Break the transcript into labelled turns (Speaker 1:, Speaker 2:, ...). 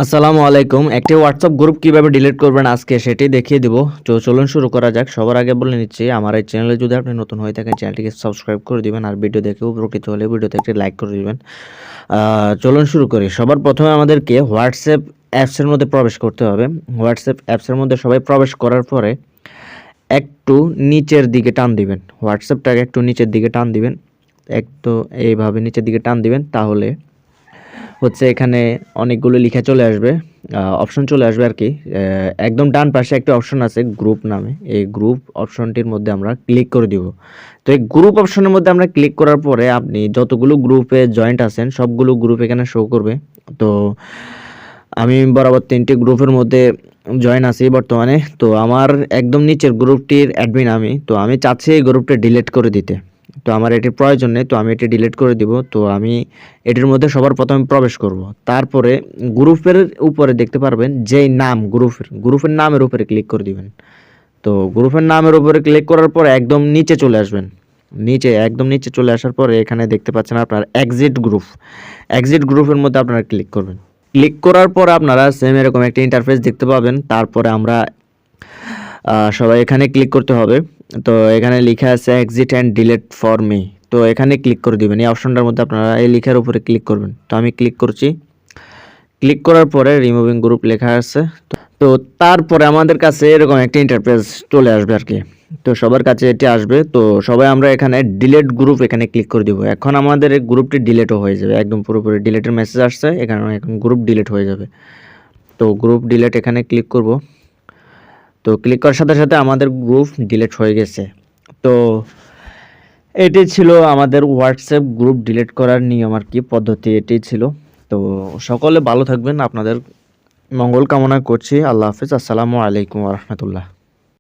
Speaker 1: আসসালামু আলাইকুম। একটি হোয়াটসঅ্যাপ গ্রুপ কিভাবে ডিলিট করবেন আজকে সেটি দেখিয়ে দিব। তো চলুন শুরু করা যাক। সবার আগে বলে নিচ্ছি, আমার এই চ্যানেলে যদি আপনি নতুন হয়ে থাকেন চ্যানেলটিকে সাবস্ক্রাইব করে দিবেন, আর ভিডিও দেখে উপকৃত হলে ভিডিওতে একটি লাইক করে দিবেন। চলুন শুরু করি। সবার প্রথমে আমাদেরকে হোয়াটসঅ্যাপ অ্যাপসের মধ্যে প্রবেশ করতে হবে। হোয়াটসঅ্যাপ অ্যাপসের মধ্যে সবাই প্রবেশ করার পরে একটু নিচের দিকে টান দিবেন। হোয়াটসঅ্যাপটাকে একটু নিচের দিকে টান দিবেন। একটু এইভাবে নিচের দিকে টান দিবেন, তাহলে হচ্ছে এখানে অনেকগুলো লিখা চলে আসবে, অপশন চলে আসবে আর কি। একদম ডান পাশে একটা অপশন আছে গ্রুপ নামে, এই গ্রুপ অপশনটির মধ্যে আমরা ক্লিক করে দিব। তো এই গ্রুপ অপশনের মধ্যে আমরা ক্লিক করার পরে আপনি যতগুলো গ্রুপে জয়েন্ট আছেন সবগুলো গ্রুপ এখানে শো করবে। তো আমি বরাবর 3টি গ্রুপের মধ্যে জয়েন আছি বর্তমানে। তো আমার একদম নিচের গ্রুপটির অ্যাডমিন আমি, তো আমি চাচ্ছি এই গ্রুপটা ডিলিট করে দিতে। তো আমার এটির প্রয়োজন নেই, তো আমি এটি ডিলিট করে দিব। তো আমি এটির মধ্যে সবার প্রথমে প্রবেশ করব। তারপরে গ্রুপের উপরে দেখতে পারবেন যেই নাম গ্রুপের নামের উপরে ক্লিক করে দিবেন। তো গ্রুপের নামের উপরে ক্লিক করার পরে একদম নিচে চলে আসবেন। একদম নিচে চলে আসার পরে এখানে দেখতে পাচ্ছেন আপনার এক্সিট গ্রুপের মধ্যে আপনারা ক্লিক করবেন। ক্লিক করার পর আপনারা সেম এরকম একটা ইন্টারফেস দেখতে পাবেন। তারপরে আমরা সবাই এখানে ক্লিক করতে হবে। তো এখানে লেখা আছে exit and delete for me. তো এখানে ক্লিক করে দিবেন। এই অপশনটার মধ্যে আপনারা এই লেখার উপরে ক্লিক করবেন। তো আমি ক্লিক করছি। ক্লিক করার পরে রিমুভিং গ্রুপ লেখা আছে। তো তারপরে আমাদের কাছে এরকম একটা ইন্টারফেস চলে আসবে আর কি। তো সবার কাছে এটি আসবে। তো সবাই আমরা এখানে ডিলিট গ্রুপ এখানে ক্লিক করে দিব। এখন আমাদের এই গ্রুপটি ডিলিটও হয়ে যাবে, একদম পুরোপুরি ডিলিটের মেসেজ আসছে এখানে, এখন গ্রুপ ডিলিট হয়ে যাবে। তো গ্রুপ ডিলিট এখানে ক্লিক করব। তো ক্লিক করার সাথে সাথে আমাদের গ্রুপ ডিলিট হয়ে গেছে। তো এটি ছিল আমাদের হোয়াটসঅ্যাপ গ্রুপ ডিলিট করার নিয়ম আর কি, পদ্ধতি এটি ছিল। তো সকলে ভালো থাকবেন, আপনাদের মঙ্গল কামনা করছি। আল্লাহ হাফিজ। আসসালামু আলাইকুম ওয়া রাহমাতুল্লাহ।